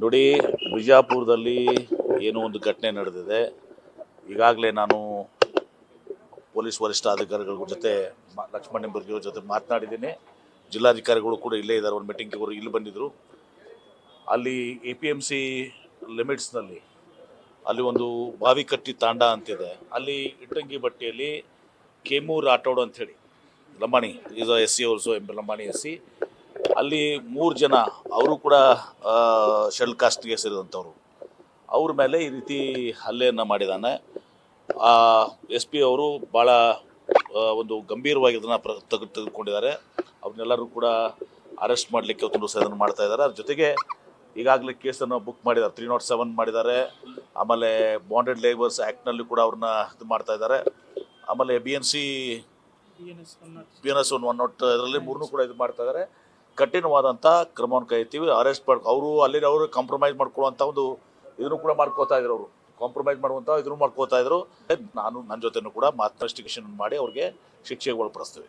ನೋಡಿ, ಬಿಜಾಪುರದಲ್ಲಿ ಏನೋ ಒಂದು ಘಟನೆ ನಡೆದಿದೆ. ಈಗಾಗಲೇ ನಾನು ಪೊಲೀಸ್ ವರಿಷ್ಠಾಧಿಕಾರಿಗಳ ಜೊತೆ ಲಕ್ಷ್ಮಣ್ ನಿಂಬರ್ಗಿ ಜೊತೆ ಮಾತನಾಡಿದ್ದೀನಿ. ಜಿಲ್ಲಾಧಿಕಾರಿಗಳು ಕೂಡ ಇಲ್ಲೇ ಇದ್ದಾರೆ. ಒಂದು ಮೀಟಿಂಗ್ಗೆ ಅವರು ಇಲ್ಲಿ ಬಂದಿದ್ದರು. ಅಲ್ಲಿ APMC ಲಿಮಿಟ್ಸ್ನಲ್ಲಿ ಅಲ್ಲಿ ಒಂದು ಬಾವಿಕಟ್ಟಿ ತಾಂಡ ಅಂತಿದೆ. ಅಲ್ಲಿ ಇಟ್ಟಂಗಿ ಬಟ್ಟೆಯಲ್ಲಿ ಕೆಮು ರಾಠೋಡ್ ಅಂಥೇಳಿ Lambani is SC also Lambani SC. ಅಲ್ಲಿ 3 ಜನ ಅವರು ಕೂಡ ಶೆಲ್ ಕಾಸ್ಟ್ಗೆ ಸೇರಿದಂಥವ್ರು. ಅವ್ರ ಮೇಲೆ ಈ ರೀತಿ ಹಲ್ಲೆಯನ್ನು ಮಾಡಿದ್ದಾನೆ. SP ಅವರು ಭಾಳ ಒಂದು ಗಂಭೀರವಾಗಿ ಇದನ್ನು ತೆಗೆದುಕೊಂಡಿದ್ದಾರೆ. ಅವ್ರನ್ನೆಲ್ಲರೂ ಕೂಡ ಅರೆಸ್ಟ್ ಮಾಡಲಿಕ್ಕೆ ಒಂದು ಸೇದನ್ನು ಮಾಡ್ತಾ ಇದ್ದಾರೆ. ಅದ್ರ ಜೊತೆಗೆ ಈಗಾಗಲೇ ಕೇಸನ್ನು ಬುಕ್ ಮಾಡಿದ್ದಾರೆ, 307 ಮಾಡಿದ್ದಾರೆ. ಆಮೇಲೆ ಬಾಂಡೆಡ್ ಲೇಬರ್ಸ್ ಆ್ಯಕ್ಟ್ನಲ್ಲಿ ಕೂಡ ಅವ್ರನ್ನ ಇದು ಮಾಡ್ತಾ ಇದ್ದಾರೆ. ಆಮೇಲೆ BNS 101 ಇದರಲ್ಲಿ 3 ಕೂಡ ಇದು ಮಾಡ್ತಾ ಇದ್ದಾರೆ. ಕಠಿಣವಾದಂಥ ಕ್ರಮವನ್ನು ಕೈತೀವಿ. ಅರೆಸ್ಟ್ ಅವರು ಅವರು ಕಾಂಪ್ರಮೈಸ್ ಮಾಡ್ಕೊಳ್ಳುವಂಥ ಒಂದು ಇದನ್ನು ಕೂಡ ಮಾಡ್ಕೋತಾ ಇದ್ರು. ಅವರು ಕಾಂಪ್ರಮೈಸ್ ಮಾಡುವಂಥ ಇದನ್ನು ಮಾಡ್ಕೋತಾ ಇದ್ರು. ನನ್ನ ಜೊತೆನೂ ಕೂಡ ಇನ್ವೆಸ್ಟಿಗೇಷನ್ ಮಾಡಿ ಅವ್ರಿಗೆ ಶಿಕ್ಷೆಗೆ ಒಳಪಡಿಸ್ತೀವಿ.